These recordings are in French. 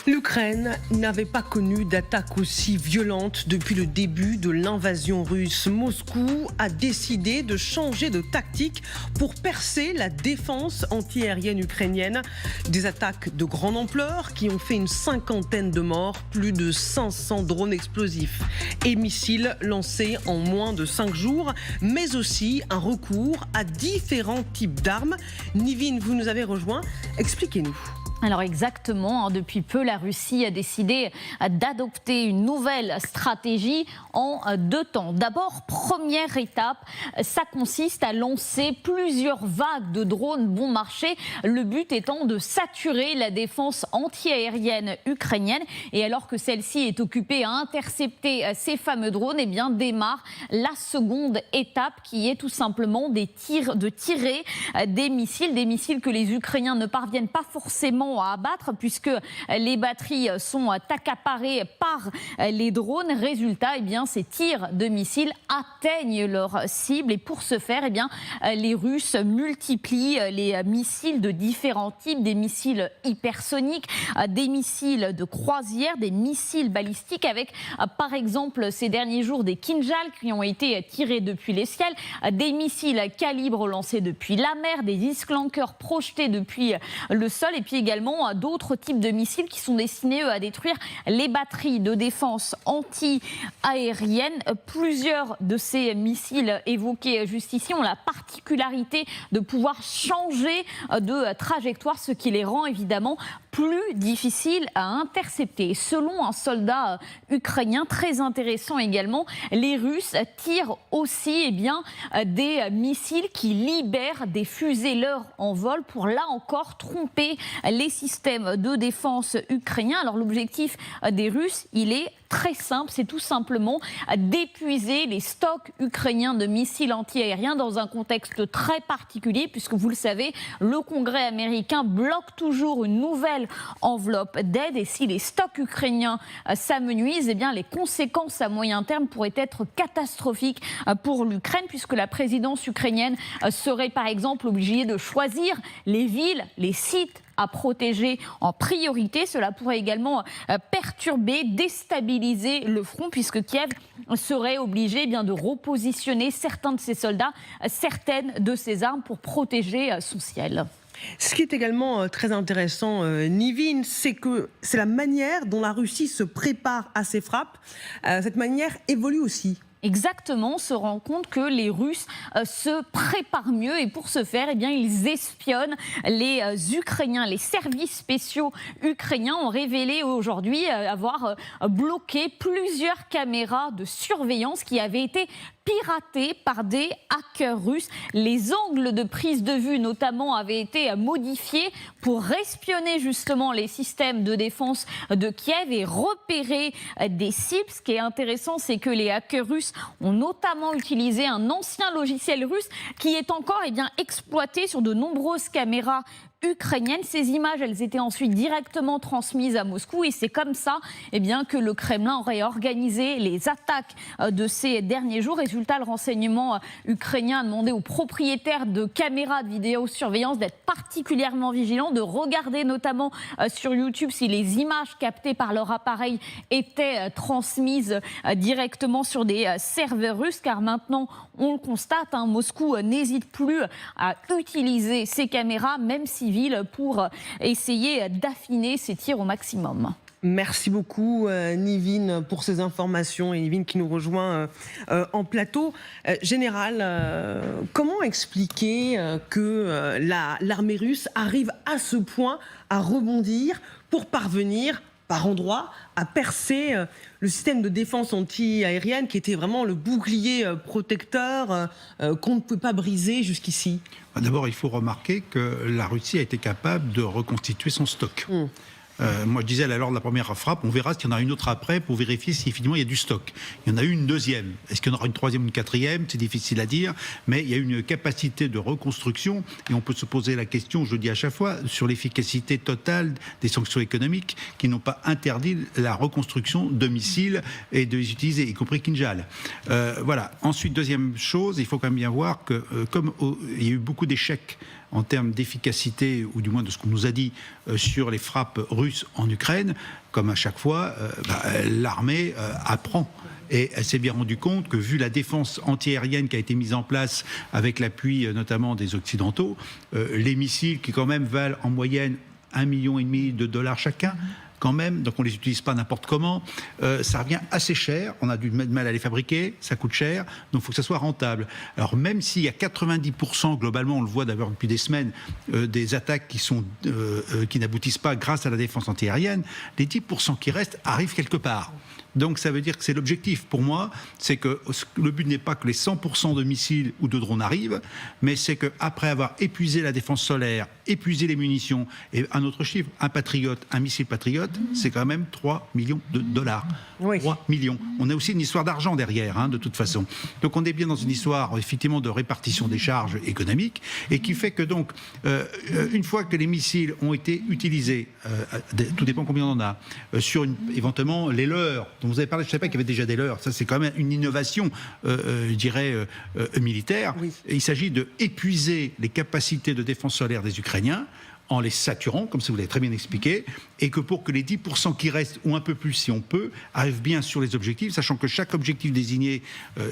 L'Ukraine n'avait pas connu d'attaque aussi violente depuis le début de l'invasion russe. Moscou a décidé de changer de tactique pour percer la défense antiaérienne ukrainienne. Des attaques de grande ampleur qui ont fait une cinquantaine de morts, plus de 500 drones explosifs et missiles lancés en moins de 5 jours, mais aussi un recours à différents types d'armes. Nivine, vous nous avez rejoint. Expliquez-nous. Alors exactement, depuis peu, la Russie a décidé d'adopter une nouvelle stratégie en 2 temps. D'abord, première étape, ça consiste à lancer plusieurs vagues de drones bon marché, le but étant de saturer la défense antiaérienne ukrainienne. Et alors que celle-ci est occupée à intercepter ces fameux drones, eh bien démarre la seconde étape qui est tout simplement de tirer des missiles que les Ukrainiens ne parviennent pas forcément à abattre puisque les batteries sont accaparées par les drones. Résultat, eh bien, ces tirs de missiles atteignent leur cible et pour ce faire, eh bien, les Russes multiplient les missiles de différents types, des missiles hypersoniques, des missiles de croisière, des missiles balistiques avec par exemple ces derniers jours des Kinjal qui ont été tirés depuis les ciels, des missiles calibre lancés depuis la mer, des disclankers projetés depuis le sol et puis également d'autres types de missiles qui sont destinés à détruire les batteries de défense anti-aérienne. Plusieurs de ces missiles évoqués juste ici ont la particularité de pouvoir changer de trajectoire, ce qui les rend évidemment plus difficiles à intercepter. Selon un soldat ukrainien, très intéressant également, les Russes tirent aussi des missiles qui libèrent des fusées-leurres en vol pour là encore tromper les systèmes de défense ukrainiens. Alors l'objectif des Russes, il est très simple, c'est tout simplement d'épuiser les stocks ukrainiens de missiles antiaériens dans un contexte très particulier puisque vous le savez, le Congrès américain bloque toujours une nouvelle enveloppe d'aide et si les stocks ukrainiens s'amenuisent, eh bien les conséquences à moyen terme pourraient être catastrophiques pour l'Ukraine puisque la présidence ukrainienne serait par exemple obligée de choisir les villes, les sites à protéger en priorité. Cela pourrait également perturber, déstabiliser le front puisque Kiev serait obligé de repositionner certains de ses soldats, certaines de ses armes pour protéger son ciel. Ce qui est également très intéressant, Nivine, c'est que c'est la manière dont la Russie se prépare à ses frappes. Cette manière évolue aussi. Exactement, on se rend compte que les Russes se préparent mieux et pour ce faire, eh bien, ils espionnent les Ukrainiens. Les services spéciaux ukrainiens ont révélé aujourd'hui avoir bloqué plusieurs caméras de surveillance qui avaient été piratées par des hackers russes. Les angles de prise de vue notamment avaient été modifiés pour espionner justement les systèmes de défense de Kiev et repérer des cibles. Ce qui est intéressant, c'est que les hackers russes ont notamment utilisé un ancien logiciel russe qui est encore exploité sur de nombreuses caméras ukrainiennes. Ces images, elles étaient ensuite directement transmises à Moscou et c'est comme ça que le Kremlin aurait organisé les attaques de ces derniers jours. Résultat, le renseignement ukrainien a demandé aux propriétaires de caméras de vidéosurveillance d'être particulièrement vigilants, de regarder notamment sur YouTube si les images captées par leur appareil étaient transmises directement sur des serveurs russes, car maintenant, on le constate, Moscou n'hésite plus à utiliser ces caméras, même civiles, pour essayer d'affiner ses tirs au maximum. Merci beaucoup Nivine pour ces informations et Nivine qui nous rejoint en plateau. Général, comment expliquer que l'armée russe arrive à ce point à rebondir pour parvenir par endroits à percer le système de défense anti-aérienne qui était vraiment le bouclier protecteur qu'on ne peut pas briser jusqu'ici? D'abord, il faut remarquer que la Russie a été capable de reconstituer son stock. Moi, je disais lors de la première frappe, on verra s'il y en a une autre après pour vérifier si finalement il y a du stock. Il y en a eu une deuxième. Est-ce qu'il y en aura une troisième ou une quatrième? C'est difficile à dire, mais il y a une capacité de reconstruction et on peut se poser la question, je le dis à chaque fois, sur l'efficacité totale des sanctions économiques qui n'ont pas interdit la reconstruction de missiles et de les utiliser, y compris Kinjal. Voilà. Ensuite, deuxième chose, il faut quand même bien voir que comme il y a eu beaucoup d'échecs en termes d'efficacité, ou du moins de ce qu'on nous a dit sur les frappes russes en Ukraine, comme à chaque fois, l'armée apprend. Et elle s'est bien rendue compte que, vu la défense antiaérienne qui a été mise en place avec l'appui notamment des Occidentaux, les missiles qui quand même valent en moyenne $1,5 million chacun, quand même, donc on ne les utilise pas n'importe comment, ça revient assez cher, on a du mal à les fabriquer, ça coûte cher, donc il faut que ça soit rentable. Alors même s'il y a 90%, globalement, on le voit d'ailleurs depuis des semaines, des attaques qui n'aboutissent pas grâce à la défense antiaérienne, les 10% qui restent arrivent quelque part. Donc ça veut dire que c'est l'objectif pour moi, c'est que le but n'est pas que les 100% de missiles ou de drones arrivent, mais c'est qu'après avoir épuisé la défense solaire, épuisé les munitions, et un autre chiffre, un missile Patriot, c'est quand même $3 millions. Oui. 3 millions. On a aussi une histoire d'argent derrière, de toute façon. Donc on est bien dans une histoire effectivement de répartition des charges économiques, et qui fait que donc, une fois que les missiles ont été utilisés, tout dépend combien on en a, sur éventuellement les leurs, dont vous avez parlé, je ne savais pas qu'il y avait déjà des leurs, ça c'est quand même une innovation, je dirais, militaire. Oui. Et il s'agit d'épuiser les capacités de défense solaire des Ukrainiens en les saturant, comme ça vous l'avez très bien expliqué, et que pour que les 10% qui restent, ou un peu plus si on peut, arrivent bien sur les objectifs, sachant que chaque objectif désigné,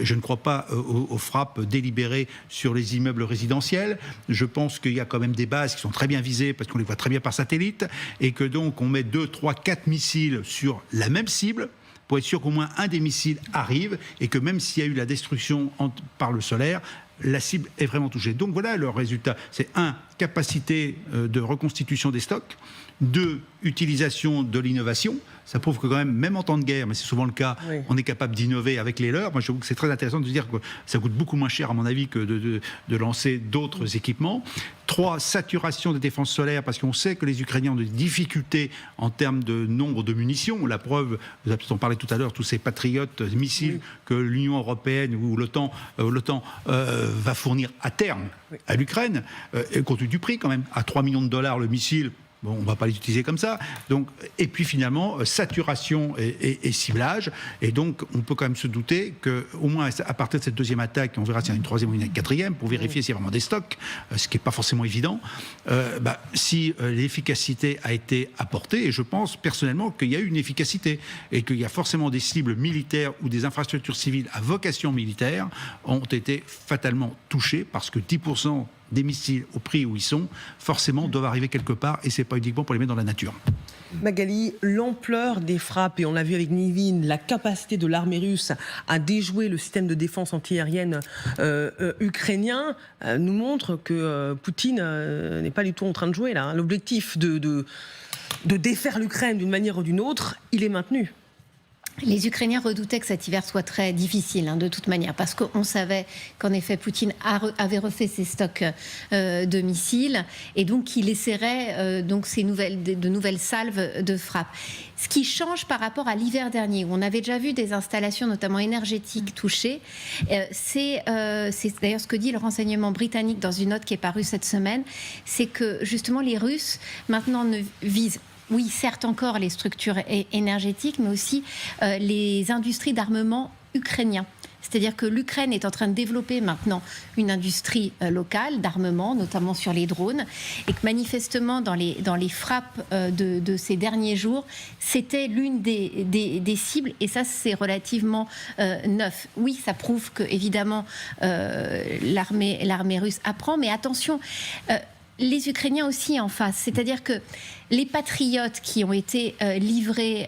je ne crois pas aux frappes délibérées sur les immeubles résidentiels. Je pense qu'il y a quand même des bases qui sont très bien visées, parce qu'on les voit très bien par satellite, et que donc on met 2, 3, 4 missiles sur la même cible, pour être sûr qu'au moins un des missiles arrive, et que même s'il y a eu la destruction par le solaire, la cible est vraiment touchée. Donc voilà le résultat. C'est 1, capacité de reconstitution des stocks. 2, utilisation de l'innovation. Ça prouve que quand même en temps de guerre, mais c'est souvent le cas, oui, on est capable d'innover avec les leurs. Moi, je trouve que c'est très intéressant de se dire que ça coûte beaucoup moins cher, à mon avis, que de lancer d'autres équipements. 3, saturation des défenses solaires, parce qu'on sait que les Ukrainiens ont des difficultés en termes de nombre de munitions. La preuve, vous avez peut-être parlé tout à l'heure, tous ces patriotes missiles, oui, que l'Union européenne ou l'OTAN va fournir à terme, oui, à l'Ukraine, compte tenu du prix quand même, à $3 millions le missile. Bon, on ne va pas les utiliser comme ça. Donc, et puis finalement, saturation et ciblage. Et donc, on peut quand même se douter qu'au moins à partir de cette deuxième attaque, on verra s'il y a une troisième ou une quatrième, pour vérifier s'il y a vraiment des stocks, ce qui n'est pas forcément évident, si l'efficacité a été apportée. Et je pense personnellement qu'il y a eu une efficacité et qu'il y a forcément des cibles militaires ou des infrastructures civiles à vocation militaire ont été fatalement touchées, parce que 10% des missiles au prix où ils sont, forcément doivent arriver quelque part, et ce n'est pas uniquement pour les mettre dans la nature. Magali, l'ampleur des frappes, et on l'a vu avec Nivin, la capacité de l'armée russe à déjouer le système de défense antiaérienne ukrainien, nous montre que Poutine n'est pas du tout en train de jouer là. L'objectif de défaire l'Ukraine d'une manière ou d'une autre, il est maintenu. Les Ukrainiens redoutaient que cet hiver soit très difficile, de toute manière, parce qu'on savait qu'en effet Poutine avait refait ses stocks de missiles, et donc qu'il essaierait de nouvelles salves de frappe. Ce qui change par rapport à l'hiver dernier, où on avait déjà vu des installations, notamment énergétiques, touchées, c'est d'ailleurs ce que dit le renseignement britannique dans une note qui est parue cette semaine, c'est que justement les Russes maintenant ne visent, oui, certes encore les structures énergétiques, mais aussi les industries d'armement ukrainiens. C'est-à-dire que l'Ukraine est en train de développer maintenant une industrie locale d'armement, notamment sur les drones, et que manifestement dans les frappes de ces derniers jours, c'était l'une des cibles, et ça c'est relativement neuf. Oui, ça prouve que évidemment l'armée russe apprend, mais attention. Les Ukrainiens aussi en face, c'est-à-dire que les patriotes qui ont été livrés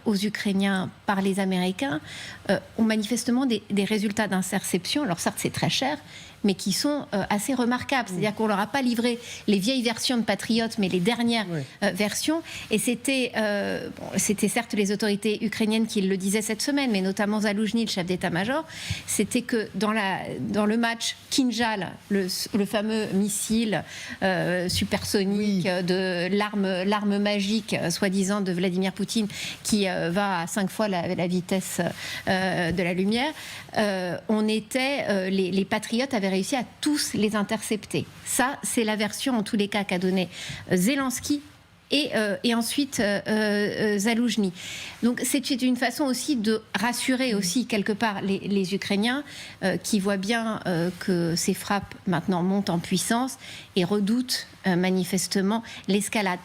aux Ukrainiens par les Américains ont manifestement des résultats d'interception. Alors certes, c'est très cher, mais qui sont assez remarquables. C'est-à-dire qu'on ne leur a pas livré les vieilles versions de patriotes, mais les dernières versions. Et c'était certes les autorités ukrainiennes qui le disaient cette semaine, mais notamment Zaloujny, le chef d'état-major, c'était que dans le match Kinjal, le fameux missile supersonique de l'arme magique, soi-disant, de Vladimir Poutine, qui va à 5 fois la vitesse de la lumière, les patriotes avaient réussi à tous les intercepter. Ça, c'est la version, en tous les cas, qu'a donnée Zelensky et ensuite Zaloujny. Donc c'est une façon aussi de rassurer aussi quelque part les Ukrainiens qui voient bien que ces frappes maintenant montent en puissance et redoutent manifestement l'escalade.